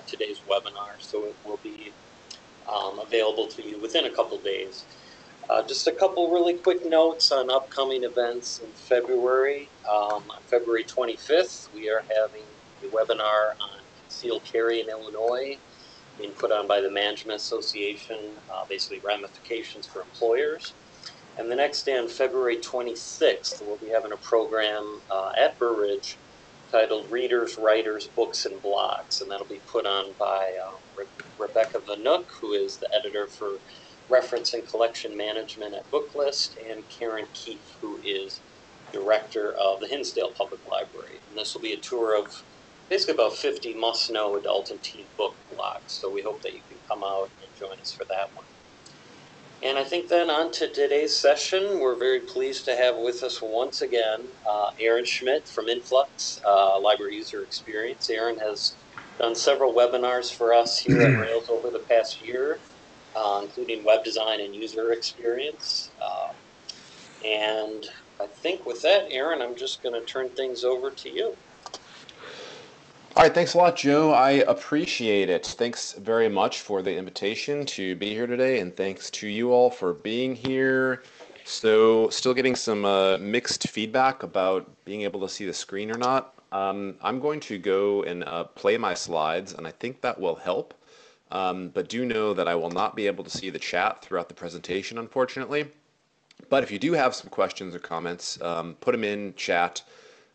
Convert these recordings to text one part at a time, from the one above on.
today's webinar, so it will be available to you within a couple days. Just a couple really quick notes on upcoming events in February. On February 25th, we are having a webinar on concealed carry in Illinois, being put on by the Management Association, basically ramifications for employers. And the next day on February 26th, we'll be having a program at Burr Ridge titled Readers, Writers, Books, and Blogs, and that'll be put on by Rebecca Vanook, who is the editor for Reference and Collection Management at Booklist, and Karen Keefe, who is director of the Hinsdale Public Library. And this will be a tour of basically about 50 must-know adult and teen book blogs, so we hope that you can come out and join us for that one. And I think then on to today's session, we're very pleased to have with us once again Aaron Schmidt from Influx, Library User Experience. Aaron has done several webinars for us here at Rails over the past year, including web design and user experience. And I think with that, Aaron, I'm just going to turn things over to you. All right, thanks a lot, Joe. I appreciate it. Thanks very much for the invitation to be here today, and thanks to you all for being here. So, still getting some mixed feedback about being able to see the screen or not. I'm going to go and play my slides, and I think that will help. But do know that I will not be able to see the chat throughout the presentation, unfortunately. But if you do have some questions or comments, put them in chat.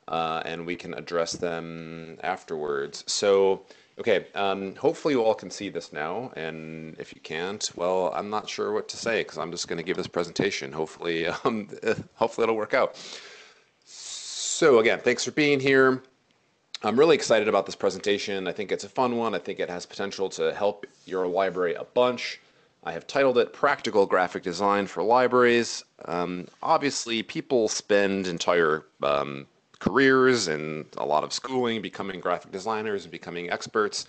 And we can address them afterwards. So, okay, hopefully you all can see this now, and if you can't, well, I'm not sure what to say because I'm just going to give this presentation. Hopefully, hopefully it'll work out. So again, thanks for being here. I'm really excited about this presentation. I think it's a fun one. I think it has potential to help your library a bunch. I have titled it Practical Graphic Design for Libraries. Obviously, people spend entire careers and a lot of schooling becoming graphic designers and becoming experts.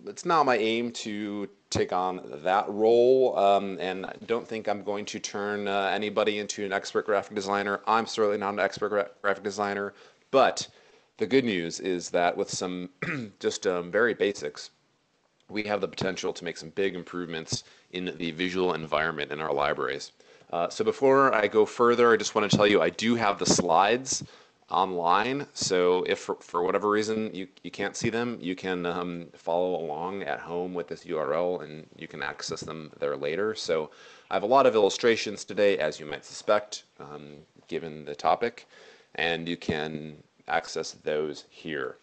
It's not my aim to take on that role, and I don't think I'm going to turn anybody into an expert graphic designer. I'm certainly not an expert graphic designer, but the good news is that with some just very basics, we have the potential to make some big improvements in the visual environment in our libraries. So before I go further, I just want to tell you I do have the slides online, so if for whatever reason you can't see them, you can follow along at home with this URL and you can access them there later. So I have a lot of illustrations today, as you might suspect, given the topic, and you can access those here.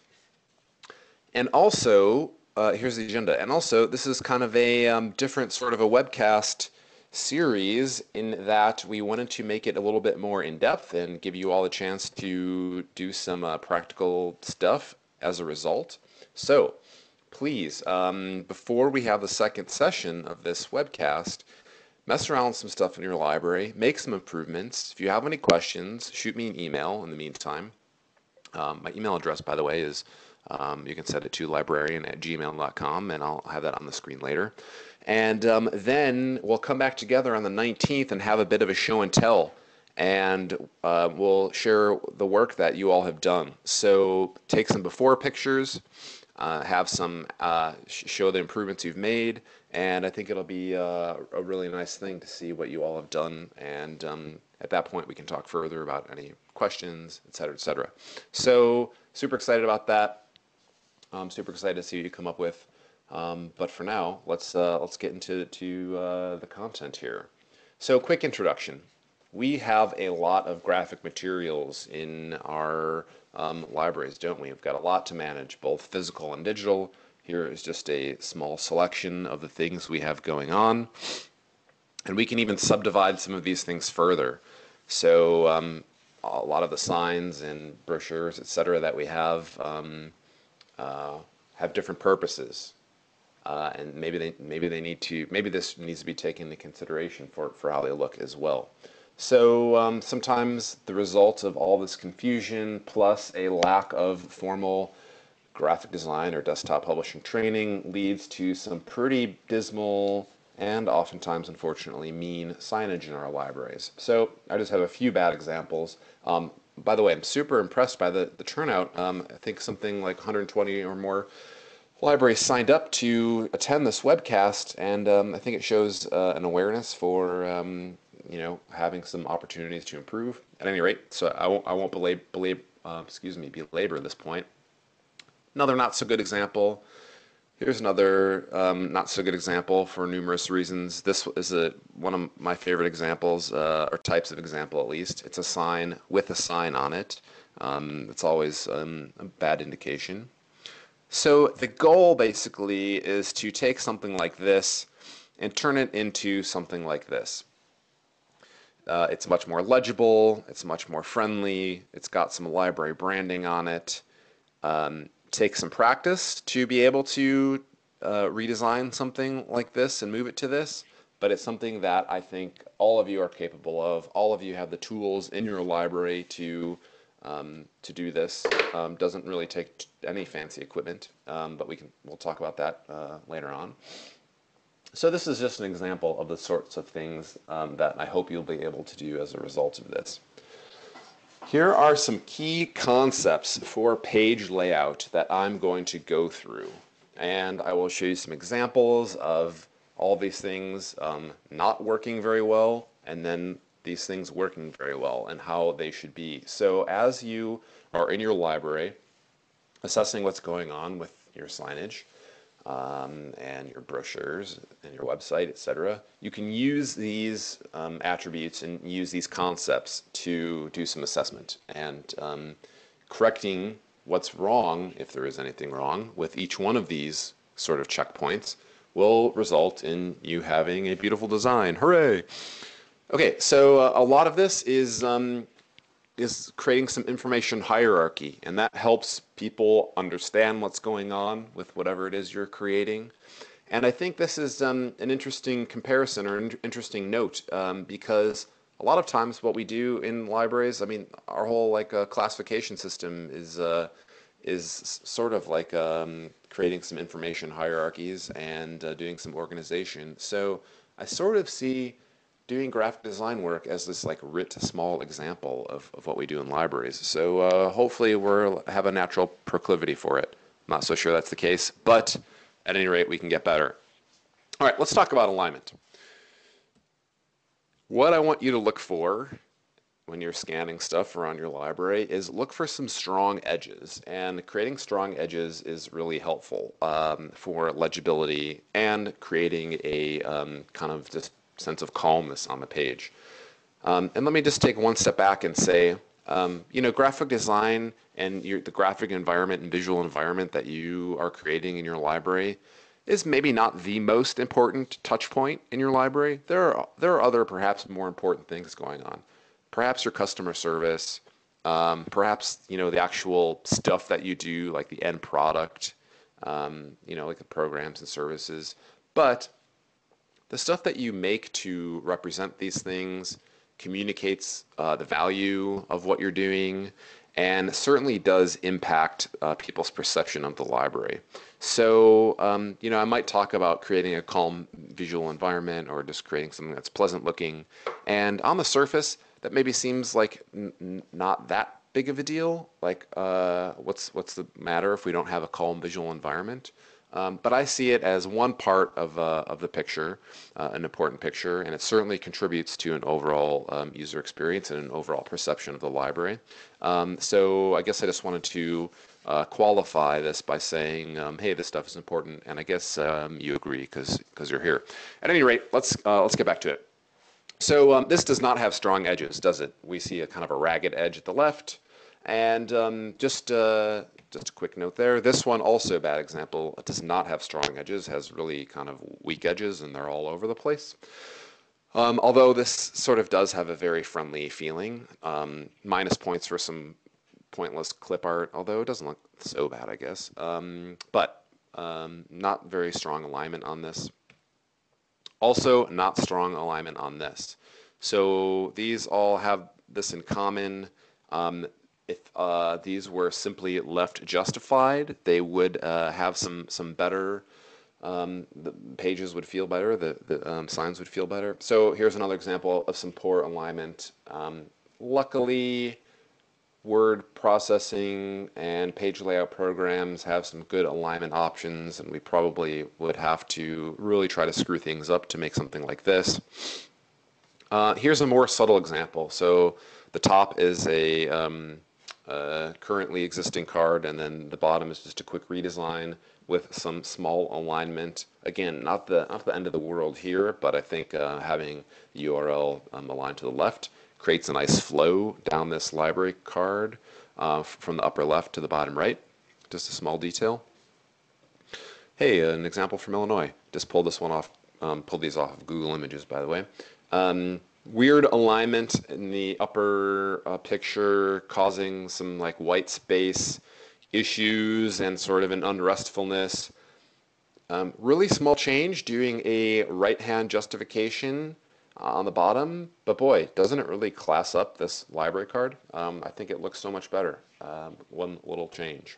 And also, here's the agenda, and also this is kind of a different sort of a webcast series in that we wanted to make it a little bit more in-depth and give you all a chance to do some practical stuff as a result. So please, before we have the second session of this webcast, mess around with some stuff in your library, make some improvements. If you have any questions, shoot me an email in the meantime. My email address, by the way, is you can send it to librarian@gmail.com, and I'll have that on the screen later. And then we'll come back together on the 19th and have a bit of a show and tell, and we'll share the work that you all have done. So take some before pictures, have some show the improvements you've made, and I think it'll be a really nice thing to see what you all have done. And at that point, we can talk further about any questions, et cetera, et cetera. So super excited about that. I'm super excited to see what you come up with. But for now, let's get into the content here. So quick introduction. We have a lot of graphic materials in our libraries, don't we? We've got a lot to manage, both physical and digital. Here is just a small selection of the things we have going on. And we can even subdivide some of these things further. So a lot of the signs and brochures, et cetera, that we have different purposes. And maybe this needs to be taken into consideration for how they look as well. So sometimes the result of all this confusion plus a lack of formal graphic design or desktop publishing training leads to some pretty dismal and oftentimes, unfortunately, mean signage in our libraries. So I just have a few bad examples. By the way, I'm super impressed by the turnout. I think something like 120 or more library signed up to attend this webcast, and I think it shows an awareness for having some opportunities to improve. At any rate, so I won't belabor this point. Another not so good example. Here's another not so good example for numerous reasons. This is one of my favorite examples, or types of example at least. It's a sign with a sign on it. It's always a bad indication. So the goal basically is to take something like this and turn it into something like this. It's much more legible, it's much more friendly, it's got some library branding on it. Takes some practice to be able to redesign something like this and move it to this, but it's something that I think all of you are capable of. All of you have the tools in your library to do this. Doesn't really take any fancy equipment, but we'll talk about that later on. So this is just an example of the sorts of things that I hope you'll be able to do as a result of this. Here are some key concepts for page layout that I'm going to go through, and I will show you some examples of all these things not working very well, and then these things working very well, and how they should be. So as you are in your library assessing what's going on with your signage and your brochures and your website, etc., you can use these attributes and use these concepts to do some assessment and correcting what's wrong, if there is anything wrong, with each one of these sort of checkpoints will result in you having a beautiful design. Hooray! Okay, so a lot of this is creating some information hierarchy, and that helps people understand what's going on with whatever it is you're creating. And I think this is an interesting comparison or an interesting note because a lot of times what we do in libraries, I mean, our whole classification system is sort of like creating some information hierarchies and doing some organization. So I sort of see doing graphic design work as this writ small example of what we do in libraries. So hopefully we'll have a natural proclivity for it. I'm not so sure that's the case, but at any rate we can get better. All right, let's talk about alignment. What I want you to look for when you're scanning stuff around your library is look for some strong edges, and creating strong edges is really helpful for legibility and creating a kind of just sense of calmness on the page. And let me just take one step back and say, graphic design and the graphic environment and visual environment that you are creating in your library is maybe not the most important touch point in your library. There are other perhaps more important things going on. Perhaps your customer service, perhaps the actual stuff that you do, like the end product, like the programs and services. But the stuff that you make to represent these things communicates the value of what you're doing and certainly does impact people's perception of the library. So, I might talk about creating a calm visual environment or just creating something that's pleasant looking. And on the surface, that maybe seems like not that big of a deal. Like, what's the matter if we don't have a calm visual environment? But I see it as one part of the picture, an important picture, and it certainly contributes to an overall user experience and an overall perception of the library. So I guess I just wanted to qualify this by saying, hey, this stuff is important, and I guess you agree because you're here. At any rate, let's get back to it. So this does not have strong edges, does it? We see a kind of a ragged edge at the left, and just a quick note there. This one also a bad example. It does not have strong edges, has really kind of weak edges, and they're all over the place. Although this sort of does have a very friendly feeling. Minus points for some pointless clip art, although it doesn't look so bad, I guess. But not very strong alignment on this. Also, not strong alignment on this. So these all have this in common. If these were simply left justified, they would have some better, the pages would feel better, the signs would feel better. So here's another example of some poor alignment. Luckily, word processing and page layout programs have some good alignment options, and we probably would have to really try to screw things up to make something like this. Here's a more subtle example. So the top is a currently existing card, and then the bottom is just a quick redesign with some small alignment. Again, not the end of the world here, but I think having the URL aligned to the left creates a nice flow down this library card from the upper left to the bottom right. Just a small detail. Hey, an example from Illinois. Just pulled this one off. Pulled these off of Google Images, by the way. Weird alignment in the upper picture, causing some like white space issues and sort of an unrestfulness. Really small change, doing a right-hand justification on the bottom, but boy, doesn't it really class up this library card? I think it looks so much better. One little change.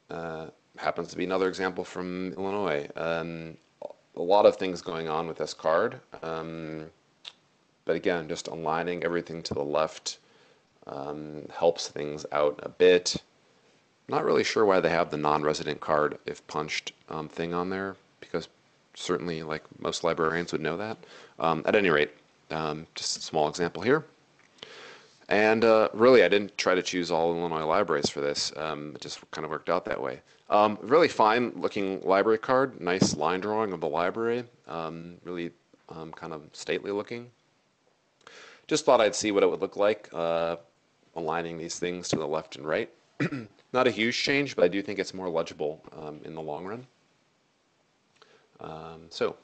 Happens to be another example from Illinois. A lot of things going on with this card, but again, just aligning everything to the left helps things out a bit. Not really sure why they have the non-resident card if punched thing on there, because certainly like most librarians would know that. At any rate, just a small example here. And really, I didn't try to choose all Illinois libraries for this. It just kind of worked out that way. Really fine looking library card, nice line drawing of the library, really kind of stately looking. Just thought I'd see what it would look like aligning these things to the left and right. Not a huge change, but I do think it's more legible in the long run. So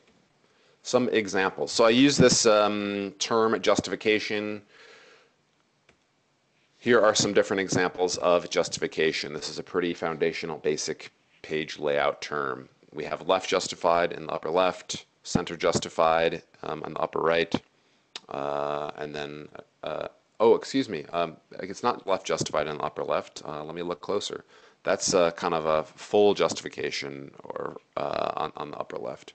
some examples. So I use this term justification. Here are some different examples of justification. This is a pretty foundational basic page layout term. We have left justified in the upper left, center justified on the upper right, and then, oh, excuse me, it's not left justified in the upper left. Let me look closer. That's kind of a full justification or on the upper left.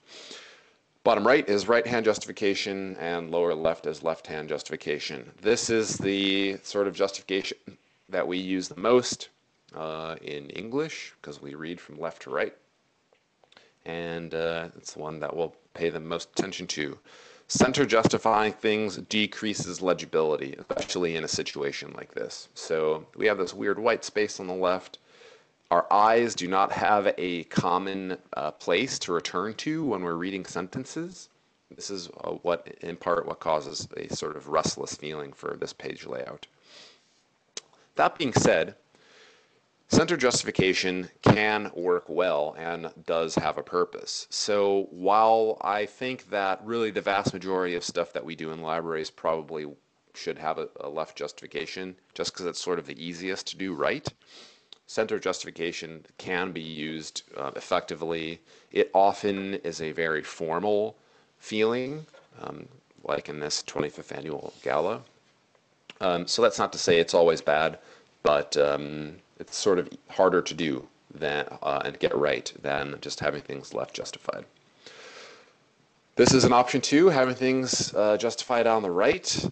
Bottom right is right-hand justification, and lower left is left-hand justification. This is the sort of justification that we use the most in English, because we read from left to right. And it's the one that we'll pay the most attention to. Center justifying things decreases legibility, especially in a situation like this. So we have this weird white space on the left. Our eyes do not have a common place to return to when we're reading sentences. This is in part, what causes a sort of restless feeling for this page layout. That being said, center justification can work well and does have a purpose. So while I think that really the vast majority of stuff that we do in libraries probably should have a left justification, just because it's sort of the easiest to do right, center justification can be used effectively. It often is a very formal feeling, like in this 25th annual gala. So that's not to say it's always bad, but it's sort of harder to do than and get right than just having things left justified. This is an option too, having things justified on the right.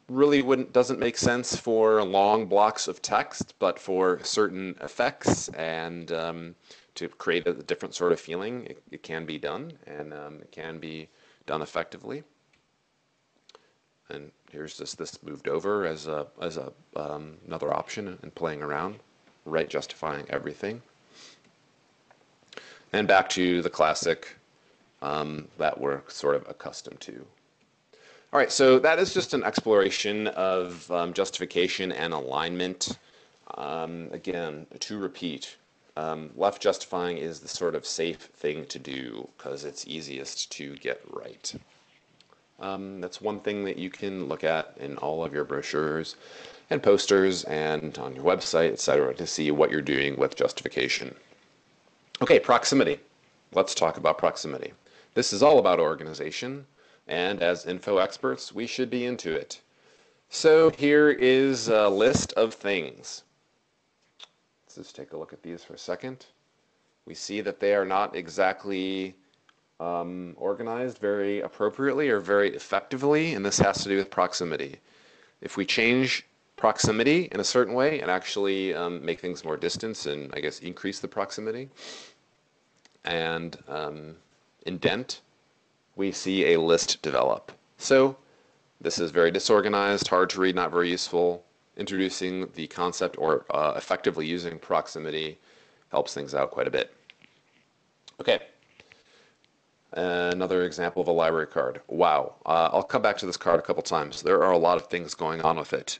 Really doesn't make sense for long blocks of text, but for certain effects and to create a different sort of feeling, it can be done, and it can be done effectively. And here's just this moved over as another option and playing around, right justifying everything. And back to the classic that we're sort of accustomed to. All right, so that is just an exploration of justification and alignment. Again, to repeat, left justifying is the sort of safe thing to do because it's easiest to get right. That's one thing that you can look at in all of your brochures and posters and on your website, etc., to see what you're doing with justification. Okay, proximity. Let's talk about proximity. This is all about organization. And as info experts, we should be into it. So here is a list of things. Let's just take a look at these for a second. We see that they are not exactly organized very appropriately or very effectively, and this has to do with proximity. if we change proximity in a certain way and actually make things more distance and I guess increase the proximity and indent, we see a list develop. So this is very disorganized, hard to read, not very useful. Introducing the concept or effectively using proximity helps things out quite a bit. Okay. Another example of a library card. Wow. I'll come back to this card a couple times. There are a lot of things going on with it.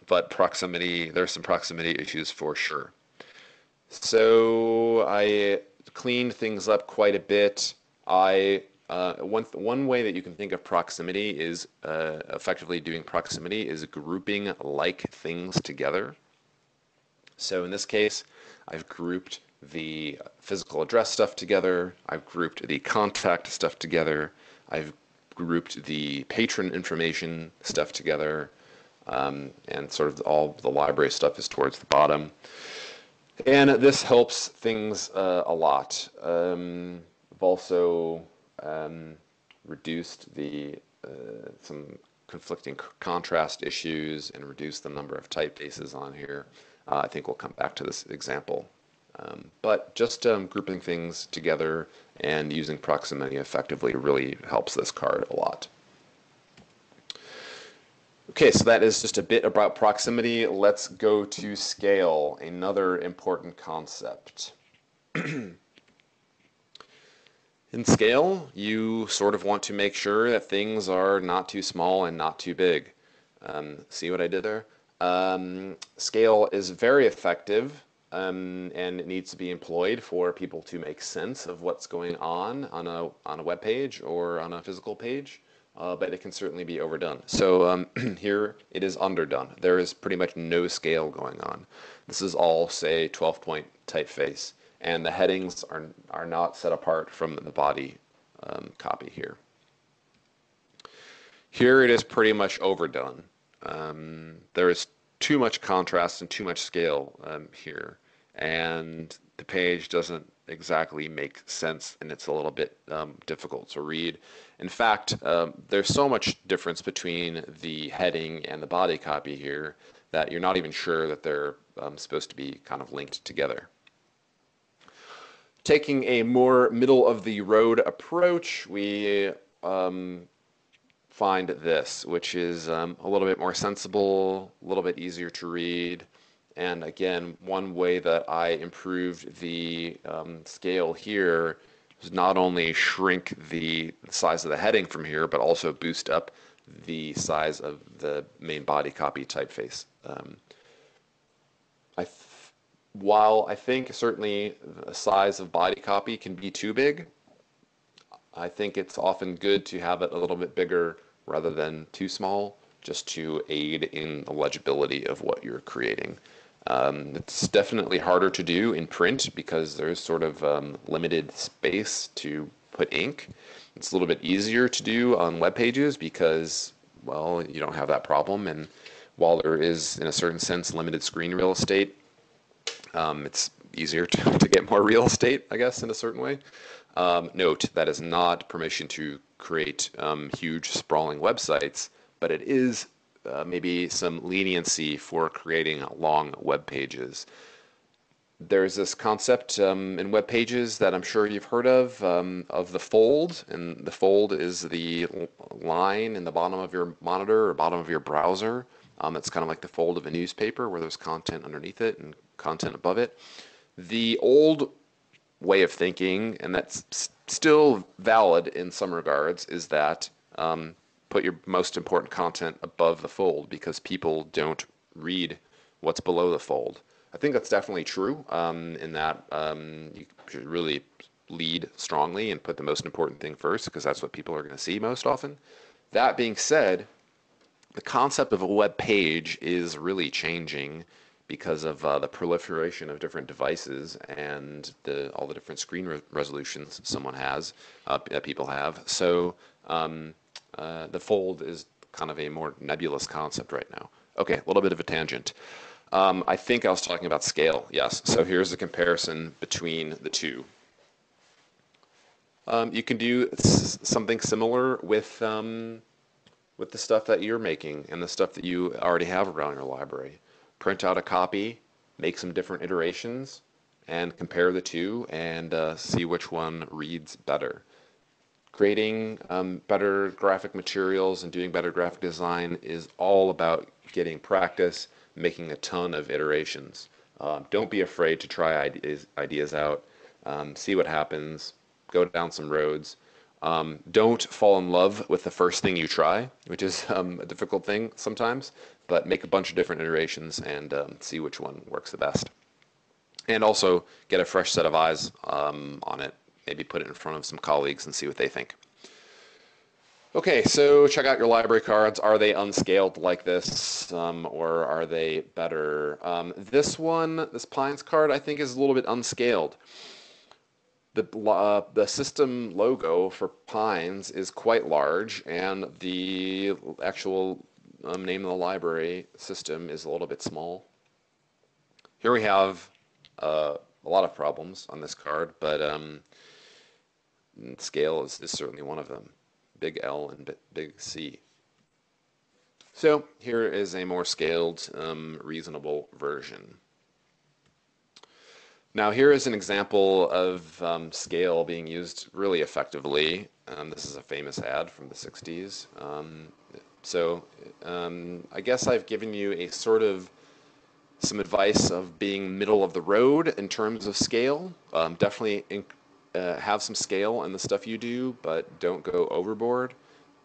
But proximity, there's some proximity issues for sure. So I cleaned things up quite a bit. One way that you can think of proximity is effectively doing proximity is grouping like things together. So in this case, I've grouped the physical address stuff together. I've grouped the contact stuff together. I've grouped the patron information stuff together. And sort of all the library stuff is towards the bottom. And this helps things a lot. I've also reduced the some conflicting contrast issues and reduced the number of typefaces on here. I think we'll come back to this example. But just grouping things together and using proximity effectively really helps this card a lot. Okay, so that is just a bit about proximity. Let's go to scale, another important concept. In scale, you sort of want to make sure that things are not too small and not too big. See what I did there? Scale is very effective and it needs to be employed for people to make sense of what's going on a web page or on a physical page. But it can certainly be overdone. So here it is underdone. There is pretty much no scale going on. This is all, say, 12-point typeface, and the headings are not set apart from the body copy here. Here it is pretty much overdone. There is too much contrast and too much scale here, and the page doesn't exactly make sense, and it's a little bit difficult to read. In fact, there's so much difference between the heading and the body copy here that you're not even sure that they're supposed to be kind of linked together. Taking a more middle-of-the-road approach, we find this, which is a little bit more sensible, a little bit easier to read. And again, one way that I improved the scale here was not only shrink the size of the heading from here, but also boost up the size of the main body copy typeface. While I think certainly the size of body copy can be too big, I think it's often good to have it a little bit bigger rather than too small, just to aid in the legibility of what you're creating. It's definitely harder to do in print because there's sort of limited space to put ink. It's a little bit easier to do on web pages because, well, you don't have that problem. And while there is, in a certain sense, limited screen real estate, it's easier to get more real estate, I guess, in a certain way. Note, that is not permission to create huge sprawling websites, but it is maybe some leniency for creating long web pages. There's this concept in web pages that I'm sure you've heard of the fold, and the fold is the line in the bottom of your monitor or bottom of your browser. It's kind of like the fold of a newspaper where there's content underneath it and content above it. The old way of thinking, and that's still valid in some regards, is that put your most important content above the fold because people don't read what's below the fold. I think that's definitely true in that you should really lead strongly and put the most important thing first because that's what people are going to see most often. That being said, the concept of a web page is really changing because of the proliferation of different devices and all the different screen resolutions someone has, that people have. So the fold is kind of a more nebulous concept right now. Okay, a little bit of a tangent. I think I was talking about scale, yes. So here's a comparison between the two. You can do something similar with with the stuff that you're making and the stuff that you already have around your library. Print out a copy, make some different iterations, and compare the two and see which one reads better. Creating better graphic materials and doing better graphic design is all about getting practice, making a ton of iterations. Don't be afraid to try ideas out, see what happens, go down some roads. Don't fall in love with the first thing you try, which is a difficult thing sometimes, but make a bunch of different iterations and see which one works the best. And also get a fresh set of eyes on it. Maybe put it in front of some colleagues and see what they think. Okay, so check out your library cards. Are they unscaled like this, or are they better? This one, this Pines card, I think is a little bit unscaled. The system logo for Pines is quite large, and the actual name of the library system is a little bit small. Here we have a lot of problems on this card, but scale is certainly one of them. Big L and big C. So here is a more scaled, reasonable version. Now here is an example of scale being used really effectively. This is a famous ad from the 60s. I guess I've given you a sort of some advice of being middle of the road in terms of scale. Definitely have some scale in the stuff you do, but don't go overboard.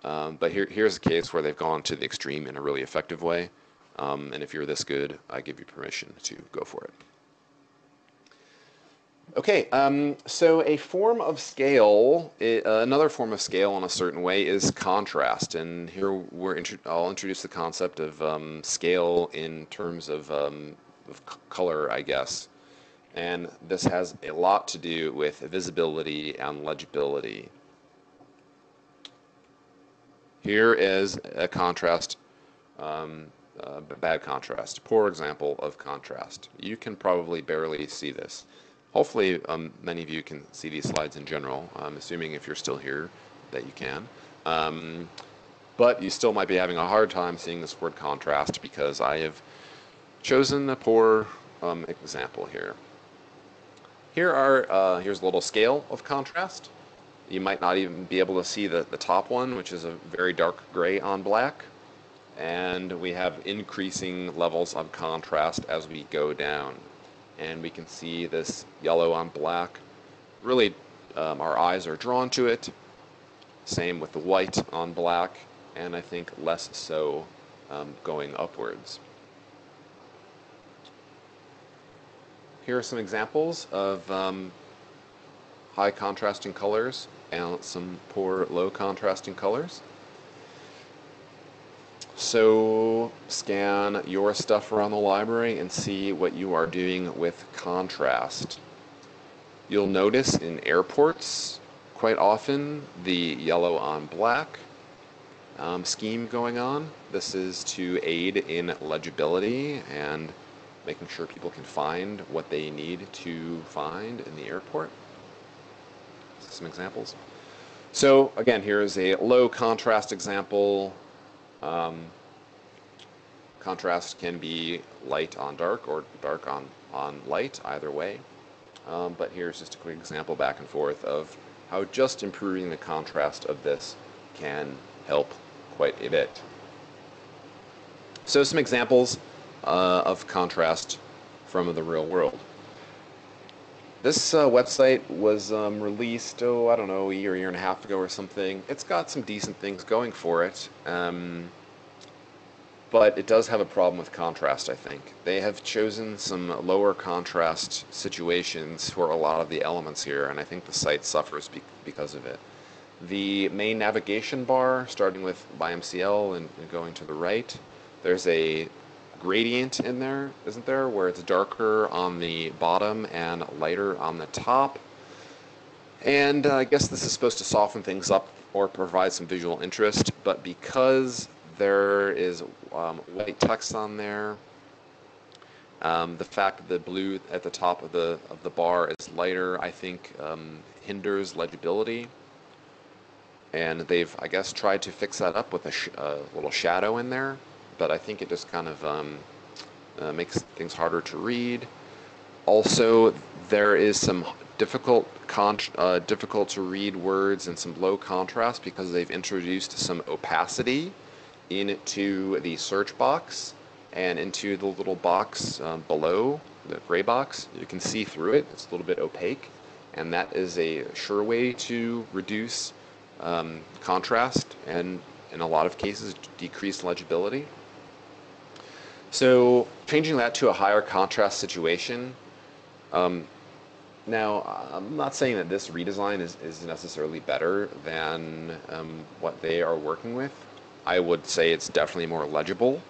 But here's a case where they've gone to the extreme in a really effective way. And if you're this good, I give you permission to go for it. Okay, so a form of scale, another form of scale in a certain way is contrast. And here I'll introduce the concept of scale in terms of color, I guess. And this has a lot to do with visibility and legibility. Here is a contrast, bad contrast, poor example of contrast. You can probably barely see this. Hopefully many of you can see these slides in general. I'm assuming if you're still here that you can. But you still might be having a hard time seeing this word contrast because I have chosen a poor example here. Here's a little scale of contrast. You might not even be able to see the top one, which is a very dark gray on black. And we have increasing levels of contrast as we go down. And we can see this yellow on black. Really, our eyes are drawn to it. Same with the white on black, and I think less so going upwards. Here are some examples of high contrasting colors and some poor low contrasting colors. So scan your stuff around the library and see what you are doing with contrast. You'll notice in airports quite often the yellow on black scheme going on. This is to aid in legibility and making sure people can find what they need to find in the airport. Some examples. So again, here is a low contrast example. Contrast can be light on dark or dark on light, either way. But here's just a quick example back and forth of how just improving the contrast of this can help quite a bit. So some examples of contrast from the real world. This website was released, I don't know, a year and a half ago or something. It's got some decent things going for it. But it does have a problem with contrast, I think. They have chosen some lower contrast situations for a lot of the elements here, and I think the site suffers because of it. The main navigation bar, starting with ByMCL and going to the right, there's a gradient in there, isn't there, where it's darker on the bottom and lighter on the top. And I guess this is supposed to soften things up or provide some visual interest, but because there is white text on there, the fact that the blue at the top of the bar is lighter, I think hinders legibility. and they've, I guess, tried to fix that up with a little shadow in there, but I think it just kind of makes things harder to read. Also, there is some difficult to read words and some low contrast because they've introduced some opacity into the search box and into the little box below, the gray box. You can see through it. It's a little bit opaque, and that is a sure way to reduce contrast and, in a lot of cases, decrease legibility. So changing that to a higher contrast situation. Now, I'm not saying that this redesign is necessarily better than what they are working with. I would say it's definitely more legible,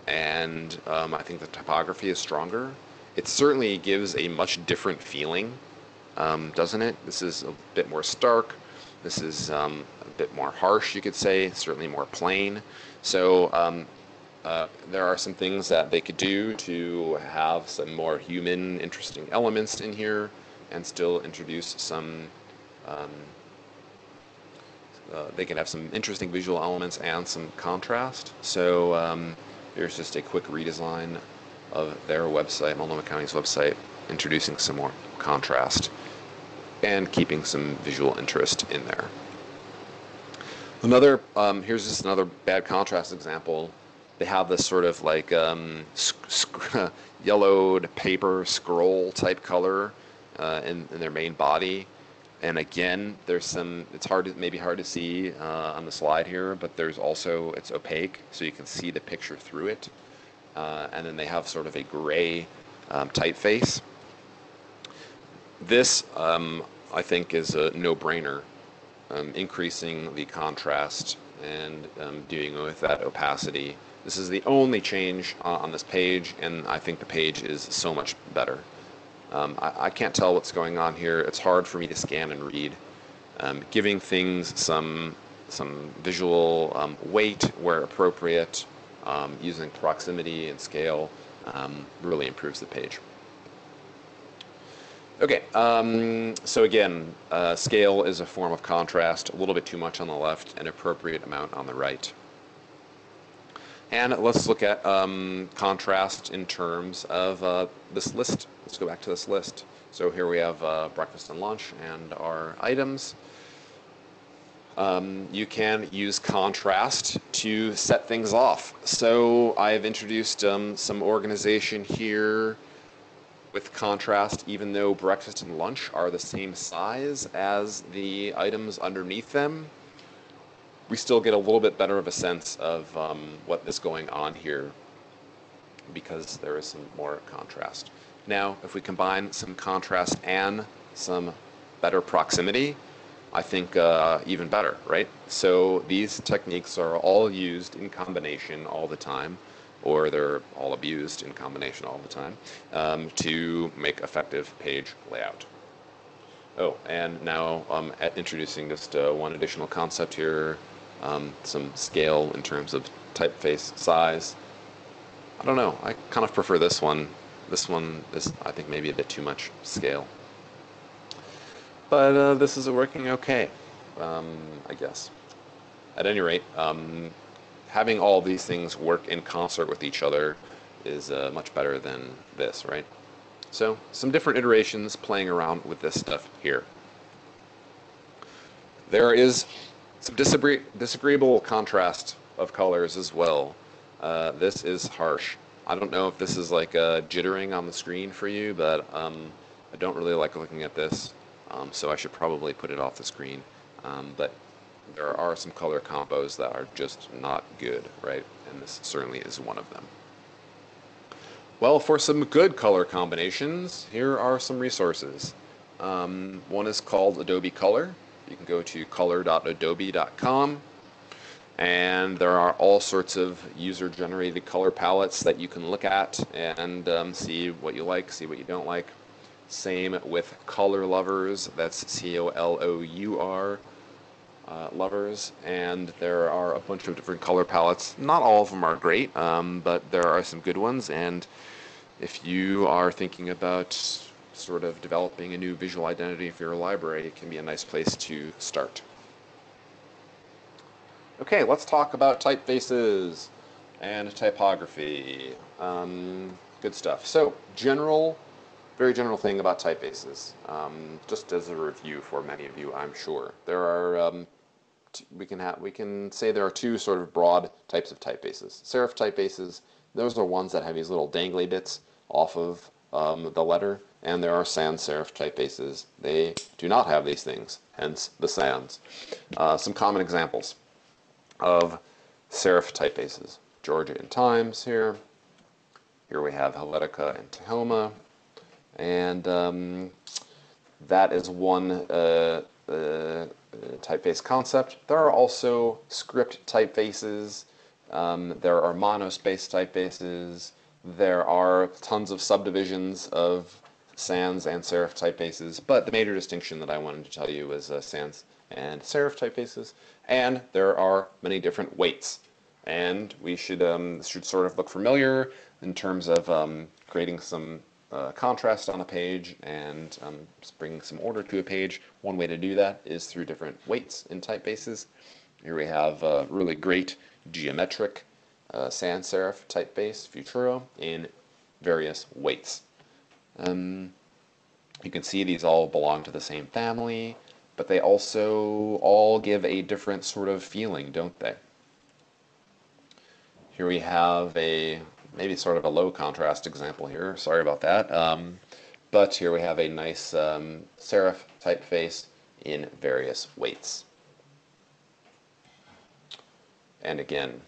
and I think the typography is stronger. It certainly gives a much different feeling, doesn't it? This is a bit more stark. This is a bit more harsh, you could say, certainly more plain. So there are some things that they could do to have some more human, interesting elements in here and still introduce some, they can have some interesting visual elements and some contrast. So here's just a quick redesign of their website, Multnomah County's website, introducing some more contrast and keeping some visual interest in there. Another, here's just another bad contrast example. They have this sort of like yellowed paper scroll type color in their main body. And again, there's some, it's maybe hard to see on the slide here, but there's also, it's opaque, so you can see the picture through it. And then they have sort of a gray typeface. This, I think, is a no-brainer, increasing the contrast and dealing with that opacity. This is the only change on this page, and I think the page is so much better. I can't tell what's going on here. It's hard for me to scan and read. Giving things some visual weight where appropriate, using proximity and scale really improves the page. Okay, so again, scale is a form of contrast, a little bit too much on the left, an appropriate amount on the right. And let's look at contrast in terms of this list. Let's go back to this list. So here we have breakfast and lunch and our items. You can use contrast to set things off. So I've introduced some organization here with contrast, even though breakfast and lunch are the same size as the items underneath them. We still get a little bit better of a sense of what is going on here because there is some more contrast. Now, if we combine some contrast and some better proximity, I think even better, right? So these techniques are all used in combination all the time, or they're all abused in combination all the time to make effective page layout. Oh, and now introducing just one additional concept here, some scale in terms of typeface size. I don't know, I kind of prefer this one. This one is, I think, maybe a bit too much scale. But this is working okay, I guess. At any rate, having all these things work in concert with each other is much better than this, right? So, some different iterations playing around with this stuff here. There is some disagreeable contrast of colors as well. This is harsh. I don't know if this is like jittering on the screen for you, but I don't really like looking at this, so I should probably put it off the screen. But there are some color combos that are just not good, right? And this certainly is one of them. Well, for some good color combinations, here are some resources. One is called Adobe Color. You can go to color.adobe.com, and there are all sorts of user-generated color palettes that you can look at and see what you like, see what you don't like. Same with Color Lovers, that's C-O-L-O-U-R, Lovers, and there are a bunch of different color palettes. Not all of them are great, but there are some good ones, and if you are thinking about sort of developing a new visual identity for your library, it can be a nice place to start. Okay, let's talk about typefaces and typography. Good stuff. So, very general thing about typefaces. Just as a review for many of you, I'm sure there are. We can say there are two sort of broad types of typefaces. Serif typefaces. Those are ones that have these little dangly bits off of the letter, and there are sans serif typefaces. They do not have these things, hence the sans. Some common examples of serif typefaces. Georgia and Times here. Here we have Helvetica and Tahoma. And that is one typeface concept. There are also script typefaces. There are monospace typefaces. There are tons of subdivisions of sans and serif typefaces, but the major distinction that I wanted to tell you is sans and serif typefaces. And there are many different weights. And we should sort of look familiar in terms of creating some contrast on a page and bringing some order to a page. One way to do that is through different weights in typefaces. Here we have a really great geometric sans serif typeface, Futuro, in various weights. You can see these all belong to the same family, but they also all give a different sort of feeling, don't they? Here we have maybe sort of a low contrast example here. Sorry about that. But here we have a nice serif typeface in various weights. And again,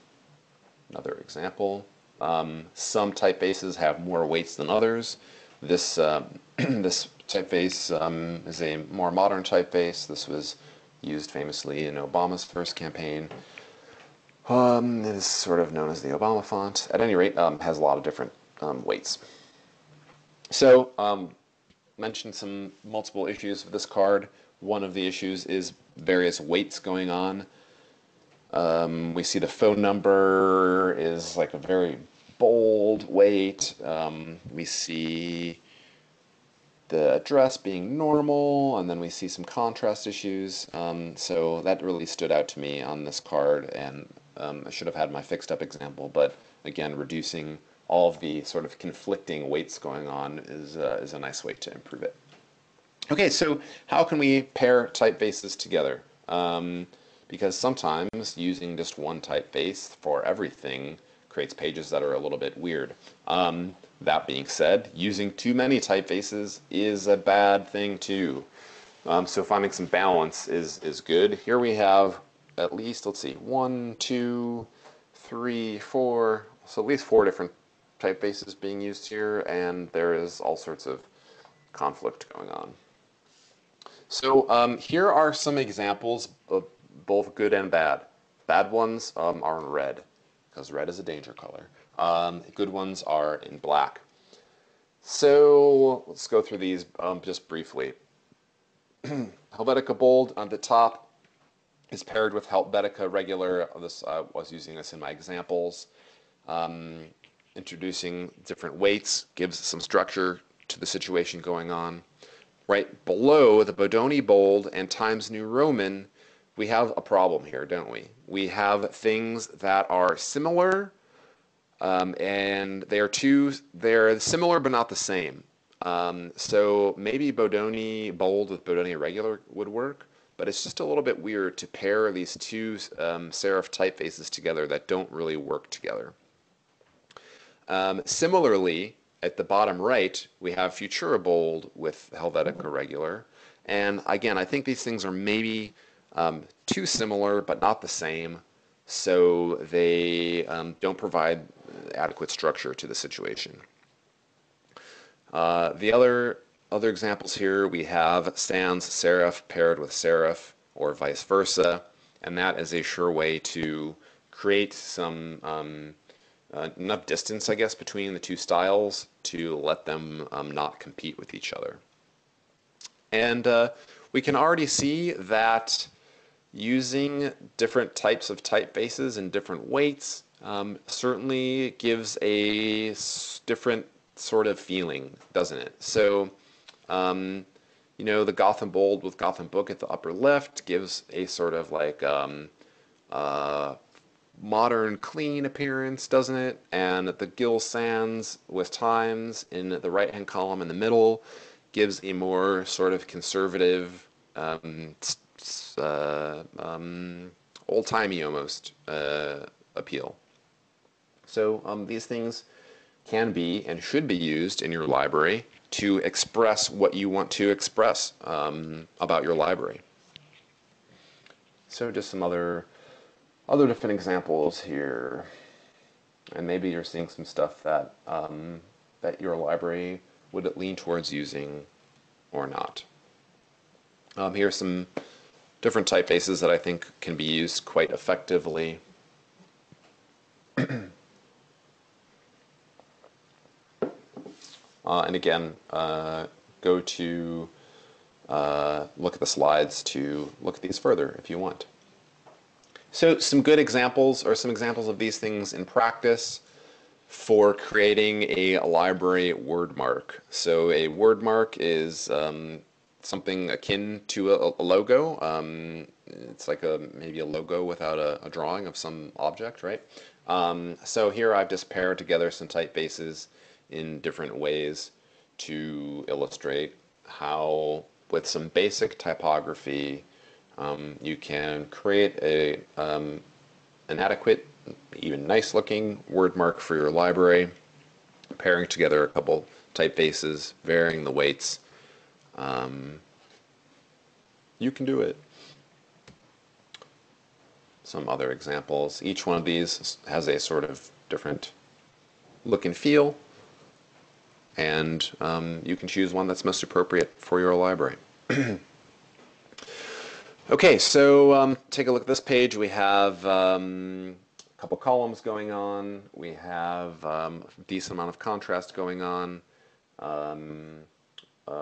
another example. Some typefaces have more weights than others. This this typeface is a more modern typeface. This was used famously in Obama's first campaign. It is sort of known as the Obama font. At any rate, has a lot of different weights. So, mentioned some multiple issues with this card. One of the issues is various weights going on. We see the phone number is like a very bold weight. We see the address being normal, and then we see some contrast issues. So that really stood out to me on this card, and I should have had my fixed up example, but again, reducing all of the sort of conflicting weights going on is a nice way to improve it. Okay, so how can we pair typefaces together? Because sometimes using just one typeface for everything creates pages that are a little bit weird. That being said, using too many typefaces is a bad thing too. So finding some balance is good. Here we have at least, let's see, 1, 2, 3, 4, so at least 4 different typefaces being used here, and there is all sorts of conflict going on. So here are some examples of both good and bad. Bad ones are in red, because red is a danger color. Good ones are in black. So let's go through these just briefly. Helvetica Bold on the top is paired with Helvetica Regular. I was using this in my examples. Introducing different weights gives some structure to the situation going on. Right below the Bodoni Bold and Times New Roman, we have a problem here, don't we? We have things that are similar, and they're similar but not the same. So maybe Bodoni Bold with Bodoni Regular would work, but it's just a little bit weird to pair these two serif typefaces together that don't really work together. Similarly, at the bottom right, we have Futura Bold with Helvetica Regular. And again, I think these things are maybe too similar but not the same, so they don't provide adequate structure to the situation. The other examples here, we have sans serif paired with serif or vice versa, and that is a sure way to create some enough distance, I guess, between the two styles to let them not compete with each other. And we can already see that using different types of typefaces and different weights certainly gives a different sort of feeling, doesn't it? So, you know, the Gotham Bold with Gotham Book at the upper left gives a sort of like modern, clean appearance, doesn't it? And the Gill Sans with times in the right-hand column in the middle gives a more sort of conservative, old-timey almost appeal. So these things can be and should be used in your library to express what you want to express about your library. So just some other different examples here, and maybe you're seeing some stuff that that your library would lean towards using or not. Here's some different typefaces that I think can be used quite effectively. And again, go to look at the slides to look at these further if you want. So some good examples, or some examples of these things in practice for creating a library word mark. So a word mark is something akin to a logo. It's like maybe a logo without a drawing of some object, right? So here I've just paired together some typefaces in different ways to illustrate how, with some basic typography, you can create an adequate, even nice-looking word mark for your library, pairing together a couple typefaces, varying the weights. You can do it. Some other examples. Each one of these has a sort of different look and feel, and you can choose one that's most appropriate for your library. Okay, so take a look at this page. We have a couple columns going on. We have a decent amount of contrast going on.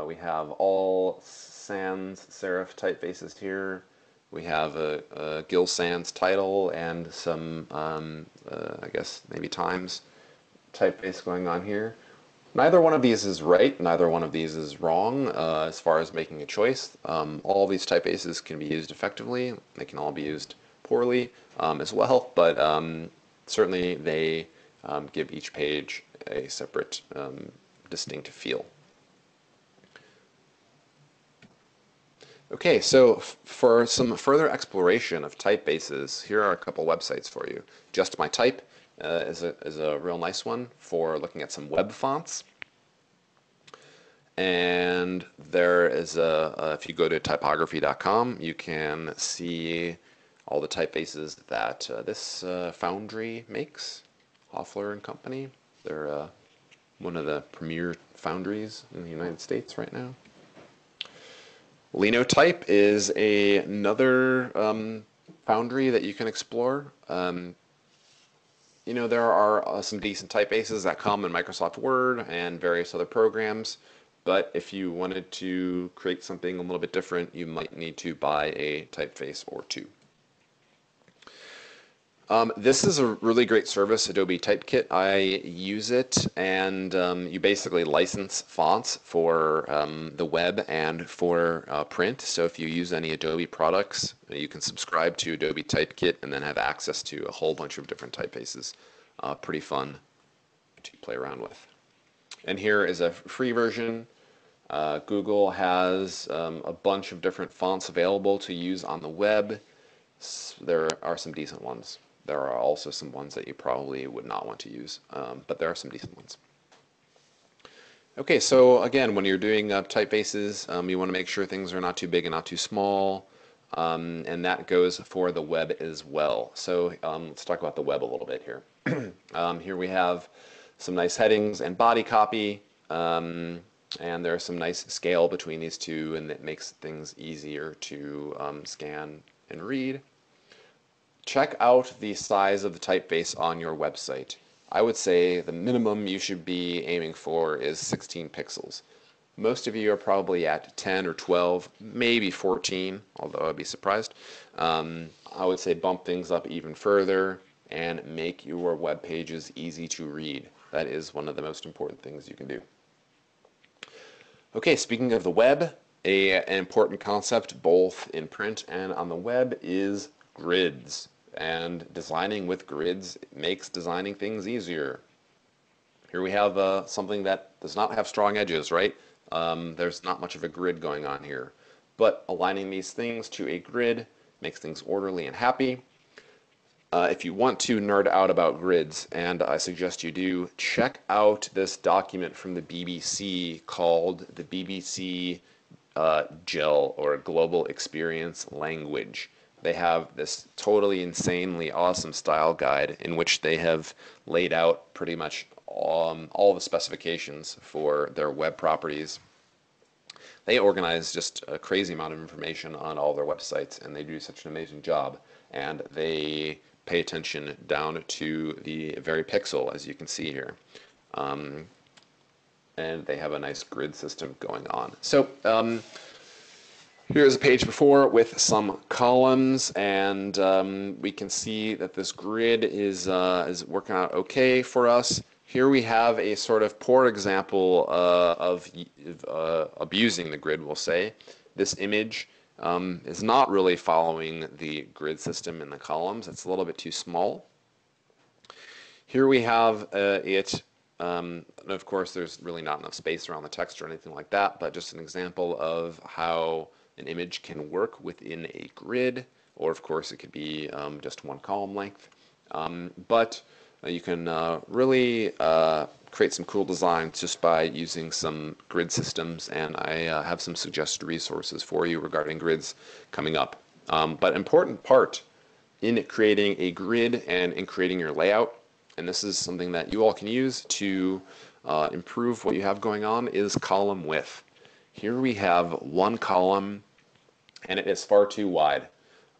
We have all sans serif typefaces here. We have a Gill Sans title and some, I guess, maybe Times typeface going on here. Neither one of these is right, neither one of these is wrong as far as making a choice. All of these typefaces can be used effectively. They can all be used poorly as well, but certainly they give each page a separate, distinct feel. Okay, so for some further exploration of typefaces, here are a couple websites for you. Just My Type is a real nice one for looking at some web fonts. And there is if you go to typography.com, you can see all the typefaces that this foundry makes, Hoffler and Company. They're one of the premier foundries in the United States right now. Linotype is another foundry that you can explore. You know, there are some decent typefaces that come in Microsoft Word and various other programs, but if you wanted to create something a little bit different, you might need to buy a typeface or two. This is a really great service, Adobe Typekit. I use it, and you basically license fonts for the web and for print. So if you use any Adobe products, you can subscribe to Adobe Typekit and then have access to a whole bunch of different typefaces. Pretty fun to play around with. And here is a free version. Google has a bunch of different fonts available to use on the web. There are some decent ones. There are also some ones that you probably would not want to use, but there are some decent ones. Okay, so again, when you're doing typefaces, you want to make sure things are not too big and not too small, and that goes for the web as well. So let's talk about the web a little bit here. Here we have some nice headings and body copy, and there's some nice scale between these two, and it makes things easier to scan and read. Check out the size of the typeface on your website. I would say the minimum you should be aiming for is 16 pixels. Most of you are probably at 10 or 12, maybe 14, although I'd be surprised. I would say bump things up even further and make your web pages easy to read. That is one of the most important things you can do. Okay, speaking of the web, an important concept both in print and on the web is grids. and designing with grids makes designing things easier. Here we have something that does not have strong edges, right? There's not much of a grid going on here. But aligning these things to a grid makes things orderly and happy. If you want to nerd out about grids, and I suggest you do, check out this document from the BBC called the BBC GEL, or Global Experience Language. They have this totally insanely awesome style guide in which they have laid out pretty much all the specifications for their web properties. They organize just a crazy amount of information on all their websites, and they do such an amazing job. And they pay attention down to the very pixel, as you can see here. And they have a nice grid system going on. So here's a page before with some columns, and we can see that this grid is working out okay for us. Here we have a sort of poor example of abusing the grid, we'll say. This image is not really following the grid system in the columns. It's a little bit too small. Here we have of course, there's really not enough space around the text or anything like that, but just an example of how an image can work within a grid, or of course it could be just one column length. But you can really create some cool designs just by using some grid systems, and I have some suggested resources for you regarding grids coming up. But important part in creating a grid and in creating your layout, and this is something that you all can use to improve what you have going on, is column width. Here we have one column and it is far too wide.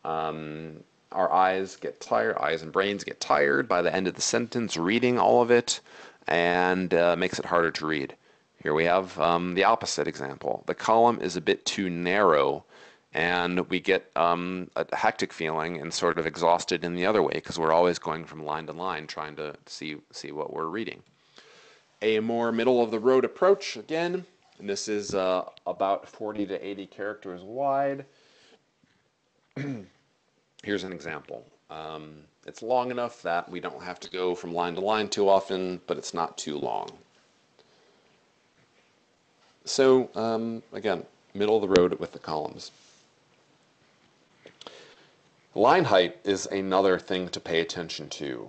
Our eyes and brains get tired by the end of the sentence reading all of it, and makes it harder to read. Here we have the opposite example. The column is a bit too narrow, and we get a hectic feeling and sort of exhausted in the other way, because we're always going from line to line trying to see what we're reading. A more middle-of-the-road approach, again, and this is about 40 to 80 characters wide. Here's an example. It's long enough that we don't have to go from line to line too often, but it's not too long. So again, middle of the road with the columns. Line height is another thing to pay attention to.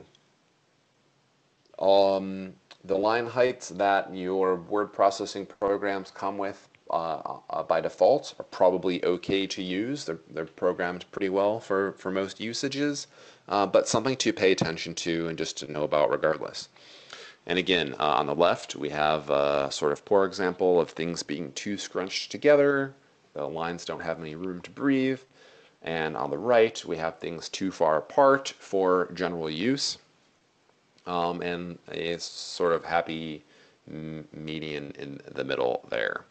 The line heights that your word processing programs come with by default are probably okay to use. They're programmed pretty well for most usages, but something to pay attention to and just to know about regardless. And again, on the left, we have a sort of poor example of things being too scrunched together. The lines don't have any room to breathe. And on the right, we have things too far apart for general use. And a sort of happy median in the middle there.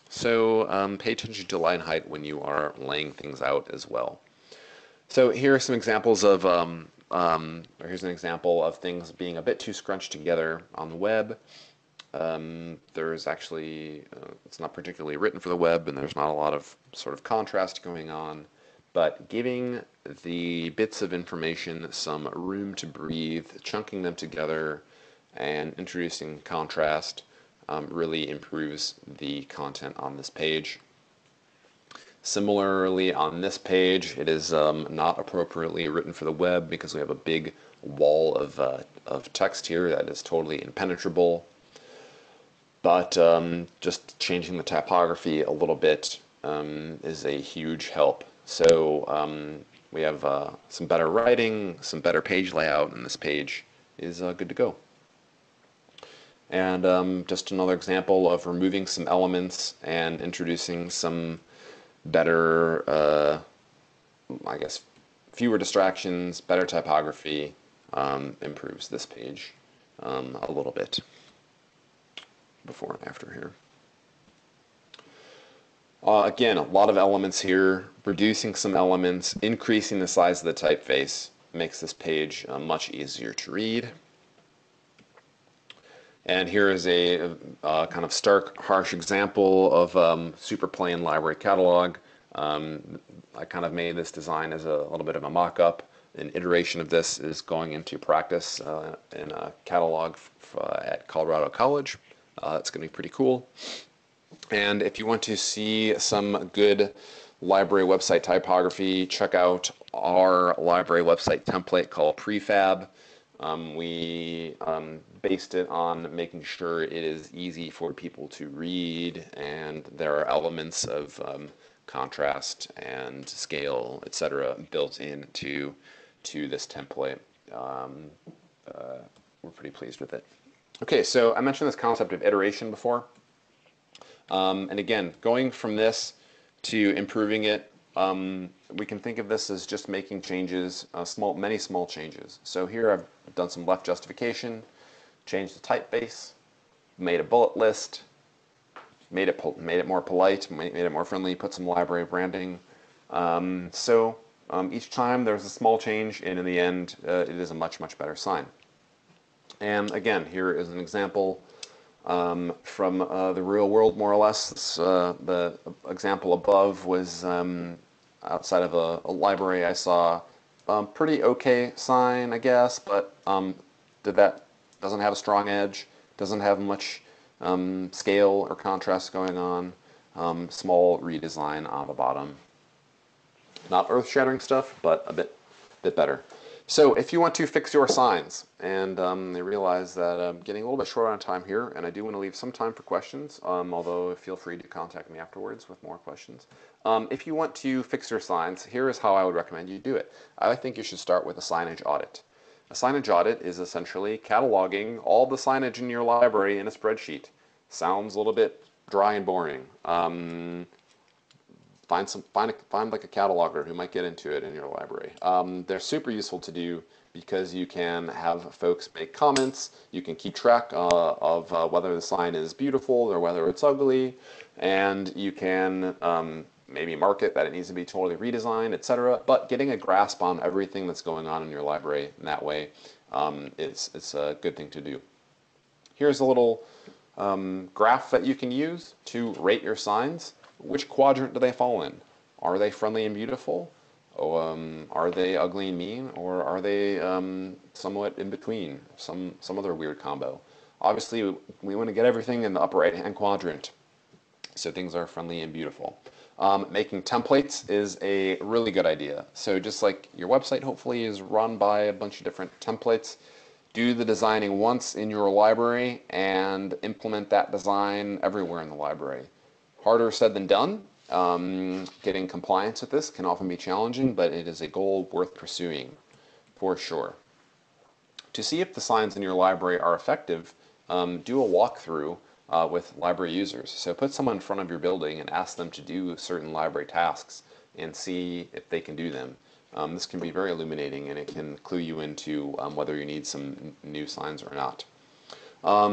So pay attention to line height when you are laying things out as well. So here are some examples of, here's an example of things being a bit too scrunched together on the web. There's actually, it's not particularly written for the web, and there's not a lot of sort of contrast going on, but giving the bits of information some room to breathe, chunking them together, and introducing contrast really improves the content on this page. Similarly, on this page, it is not appropriately written for the web because we have a big wall of text here that is totally impenetrable. But just changing the typography a little bit is a huge help. So we have some better writing, some better page layout, and this page is good to go. And just another example of removing some elements and introducing some better, I guess, fewer distractions, better typography, improves this page a little bit. Before and after here. Again, a lot of elements here. Reducing some elements, increasing the size of the typeface makes this page much easier to read. And here is a kind of stark, harsh example of super plain library catalog. I kind of made this design as a little bit of a mock-up. an iteration of this is going into practice in a catalog at Colorado College. That's going to be pretty cool. And if you want to see some good library website typography, check out our library website template called Prefab. We based it on making sure it is easy for people to read, and there are elements of contrast and scale, etc., built into this template. We're pretty pleased with it. Okay, so I mentioned this concept of iteration before. And again, going from this to improving it, we can think of this as just making changes, many small changes. So here I've done some left justification, changed the typeface, made a bullet list, made it more polite, made it more friendly, put some library branding. Each time there's a small change, and in the end, it is a much, much better sign. And again, here is an example from the real world, more or less. The example above was outside of a library. I saw a pretty okay sign, I guess, but doesn't have a strong edge, doesn't have much scale or contrast going on. Small redesign on the bottom. Not earth-shattering stuff, but a bit better. So if you want to fix your signs, and I realize that I'm getting a little bit short on time here, and I do want to leave some time for questions, although feel free to contact me afterwards with more questions. If you want to fix your signs, here is how I would recommend you do it. I think you should start with a signage audit. A signage audit is essentially cataloging all the signage in your library in a spreadsheet. Sounds a little bit dry and boring. Find like a cataloger who might get into it in your library. They're super useful to do because you can have folks make comments, you can keep track of whether the sign is beautiful or whether it's ugly, and you can maybe mark it that it needs to be totally redesigned, etc. But getting a grasp on everything that's going on in your library in that way it's a good thing to do. Here's a little graph that you can use to rate your signs. Which quadrant do they fall in? Are they friendly and beautiful? Are they ugly and mean? Or are they somewhat in between? Some other weird combo. Obviously, we want to get everything in the upper right-hand quadrant, so things are friendly and beautiful. Making templates is a really good idea. So just like your website hopefully is run by a bunch of different templates, do the designing once in your library and implement that design everywhere in the library. Harder said than done. Getting compliance with this can often be challenging, but it is a goal worth pursuing, for sure. To see if the signs in your library are effective, do a walkthrough with library users. So put someone in front of your building and ask them to do certain library tasks and see if they can do them. This can be very illuminating, and it can clue you into whether you need some new signs or not.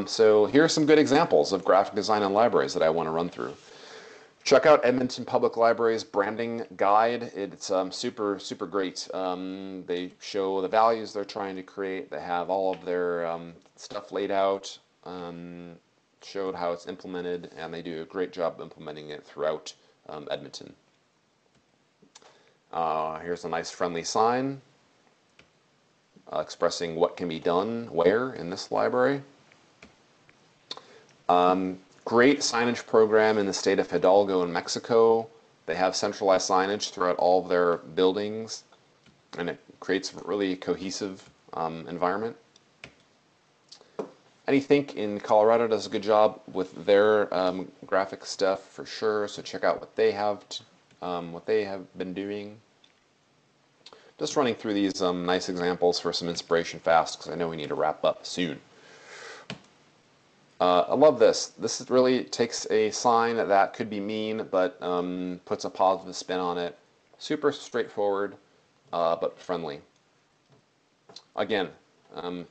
So here are some good examples of graphic design in libraries that I want to run through. Check out Edmonton Public Library's branding guide. It's super great. They show the values they're trying to create. They have all of their stuff laid out, showed how it's implemented, and they do a great job implementing it throughout Edmonton. Here's a nice friendly sign expressing what can be done where in this library. Great signage program in the state of Hidalgo in Mexico. They have centralized signage throughout all of their buildings, and it creates a really cohesive environment. Anythink in Colorado does a good job with their graphic stuff for sure, so check out what they have been doing. Just running through these nice examples for some inspiration fast, because I know we need to wrap up soon. I love this. This really takes a sign that could be mean, but puts a positive spin on it. Super straightforward, but friendly. Again,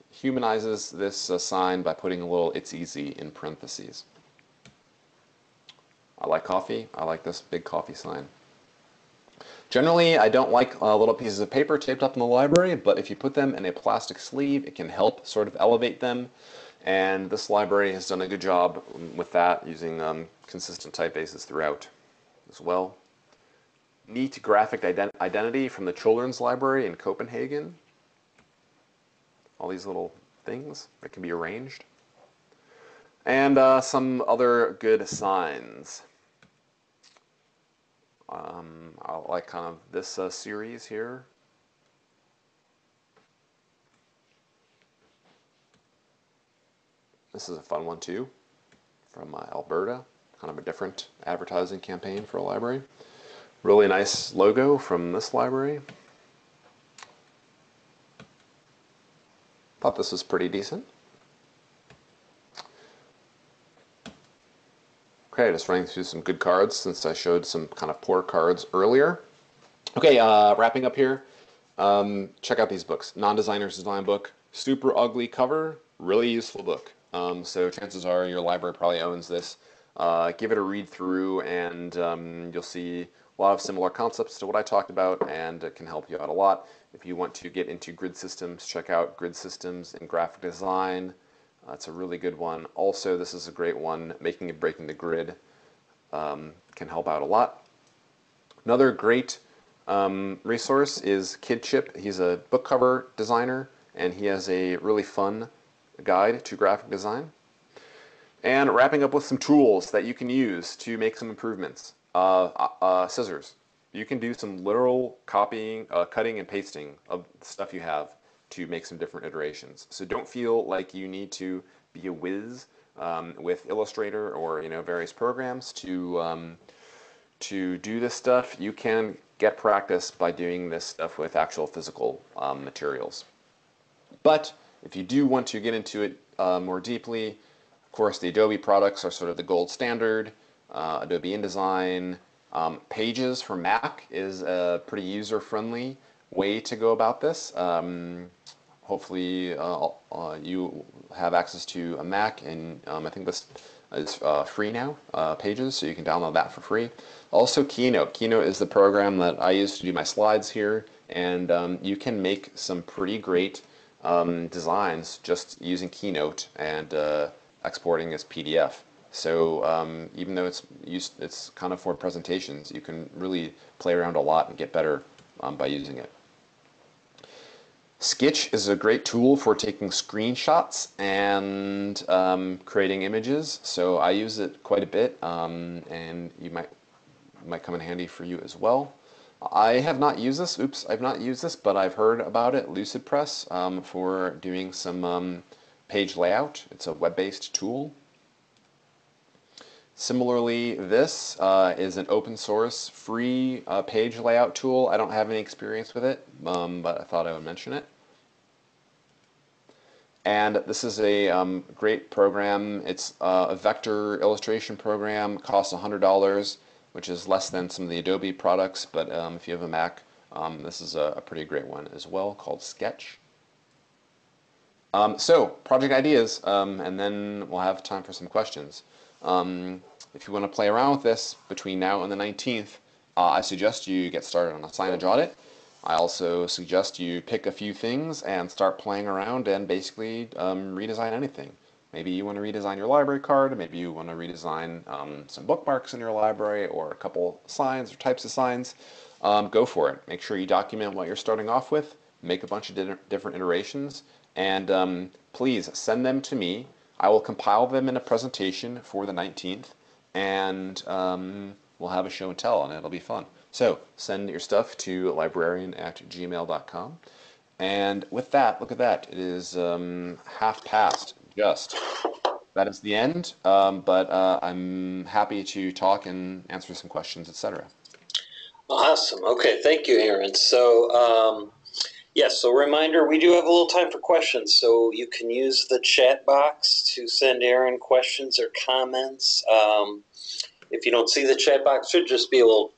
humanizes this sign by putting a little "it's easy" in parentheses. I like coffee. I like this big coffee sign. Generally, I don't like little pieces of paper taped up in the library, but if you put them in a plastic sleeve, it can help sort of elevate them. And this library has done a good job with that, using consistent typefaces throughout as well. neat graphic identity from the children's library in Copenhagen. All these little things that can be arranged. And some other good signs. I like kind of this series here. This is a fun one too, from Alberta. Kind of a different advertising campaign for a library. Really nice logo from this library. Thought this was pretty decent. Okay, just running through some good cards since I showed some kind of poor cards earlier. Okay, wrapping up here. Check out these books. Non-Designer's Design book. Super ugly cover, really useful book. So chances are your library probably owns this. Give it a read through and you'll see a lot of similar concepts to what I talked about, and it can help you out a lot. If you want to get into grid systems, check out Grid Systems in Graphic Design. It's a really good one. Also, this is a great one, Making and Breaking the Grid. Can help out a lot. Another great resource is KidChip. He's a book cover designer, and he has a really fun guide to graphic design. And wrapping up with some tools that you can use to make some improvements. Scissors. You can do some literal copying, cutting and pasting of the stuff you have to make some different iterations. So don't feel like you need to be a whiz with Illustrator or various programs to do this stuff. You can get practice by doing this stuff with actual physical materials. But if you do want to get into it more deeply, of course, the Adobe products are sort of the gold standard. Adobe InDesign. Pages for Mac is a pretty user-friendly way to go about this. Hopefully you have access to a Mac, and I think this is free now, Pages, so you can download that for free. Also Keynote. Keynote is the program that I use to do my slides here, and you can make some pretty great designs just using Keynote and exporting as PDF. So even though it's kind of for presentations, you can really play around a lot and get better by using it. Sketch is a great tool for taking screenshots and creating images. So I use it quite a bit, and you might come in handy for you as well. I have not used this. Oops, I've not used this, but I've heard about it. LucidPress for doing some page layout. It's a web-based tool. Similarly, this is an open source free page layout tool. I don't have any experience with it, but I thought I would mention it. And this is a great program. It's a vector illustration program. It costs $100, which is less than some of the Adobe products, but if you have a Mac, this is a pretty great one as well, called Sketch. So, project ideas, and then we'll have time for some questions. If you want to play around with this between now and the 19th, I suggest you get started on a signage audit. I also suggest you pick a few things and start playing around and basically redesign anything. Maybe you want to redesign your library card, maybe you want to redesign some bookmarks in your library, or a couple signs or types of signs. Go for it. Make sure you document what you're starting off with, make a bunch of different iterations, and please send them to me. I will compile them in a presentation for the 19th, and we'll have a show and tell, and it'll be fun. So send your stuff to librarian@gmail.com. And with that, look at that. It is half past, just. That is the end, but I'm happy to talk and answer some questions, etc. Awesome. Okay, thank you, Aaron. So, yes, so reminder, we do have a little time for questions, so you can use the chat box to send Aaron questions or comments. If you don't see the chat box, it should just be a little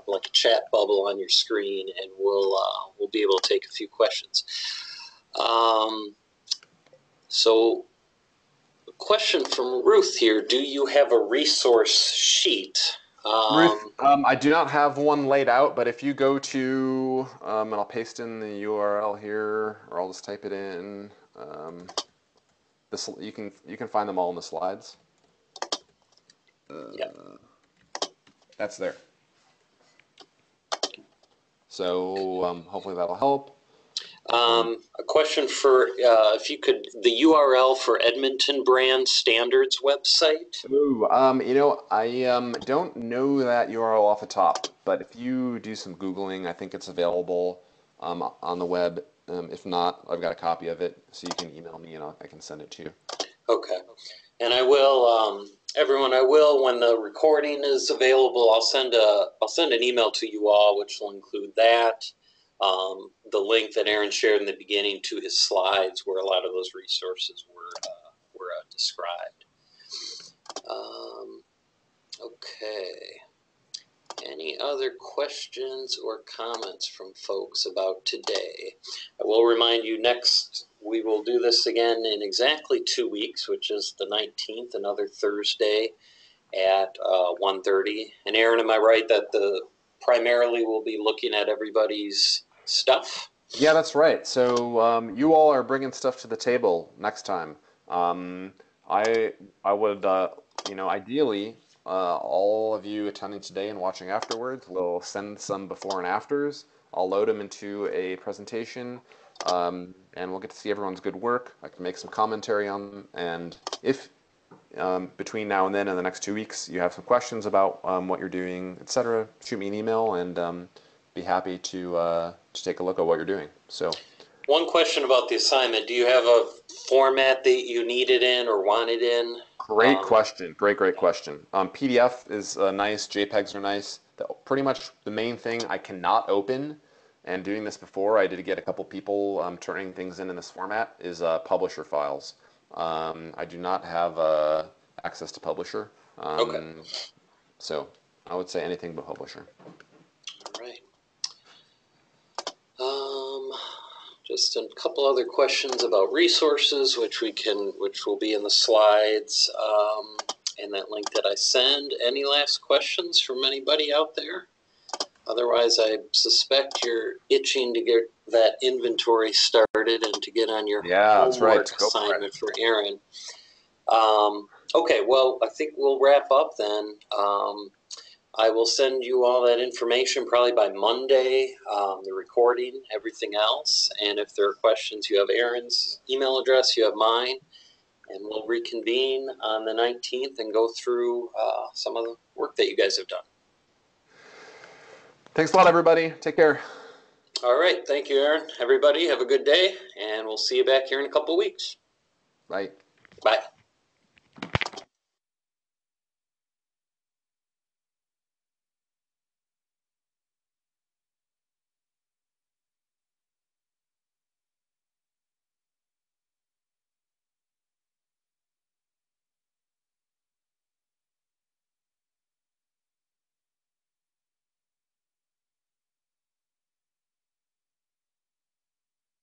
like a chat bubble on your screen, and we'll be able to take a few questions. So, a question from Ruth here: do you have a resource sheet? Ruth, I do not have one laid out, but if you go to, and I'll paste in the URL here, or I'll just type it in. You can find them all in the slides. Yeah. That's there. So hopefully that'll help. A question for, if you could, the URL for Edmonton Brand Standards website. Ooh, you know, I don't know that URL off the top, but if you do some Googling, I think it's available on the web. If not, I've got a copy of it, so you can email me and I can send it to you. Okay. And I will, everyone, I will, when the recording is available, I'll send an email to you all, which will include that. The link that Aaron shared in the beginning to his slides where a lot of those resources were described. Okay. Any other questions or comments from folks about today? I will remind you next, we will do this again in exactly 2 weeks, which is the 19th, another Thursday at 1:30. And Aaron, am I right that primarily we'll be looking at everybody's stuff? Yeah, that's right. So you all are bringing stuff to the table next time. I would, you know, ideally, all of you attending today and watching afterwards will send some before and afters. I'll load them into a presentation, and we'll get to see everyone's good work. I can make some commentary on them, and if between now and then in the next 2 weeks you have some questions about what you're doing, etc., shoot me an email and be happy to take a look at what you're doing. So, one question about the assignment: do you have a format that you need it in or want it in? Great question. Great question. PDF is nice. JPEGs are nice. Pretty much the main thing I cannot open, and doing this before, I did get a couple people turning things in this format, is publisher files. I do not have access to publisher. Okay. So I would say anything but publisher. All right. Just a couple other questions about resources, which will be in the slides, and that link that I send. Any last questions from anybody out there? Otherwise, I suspect you're itching to get that inventory started and to get on your homework assignment for Aaron. Okay, well, I think we'll wrap up then. I will send you all that information probably by Monday, the recording, everything else. And if there are questions, you have Aaron's email address, you have mine, and we'll reconvene on the 19th and go through some of the work that you guys have done. Thanks a lot, everybody. Take care. All right. Thank you, Aaron. Everybody, have a good day, and we'll see you back here in a couple of weeks. Bye. Bye.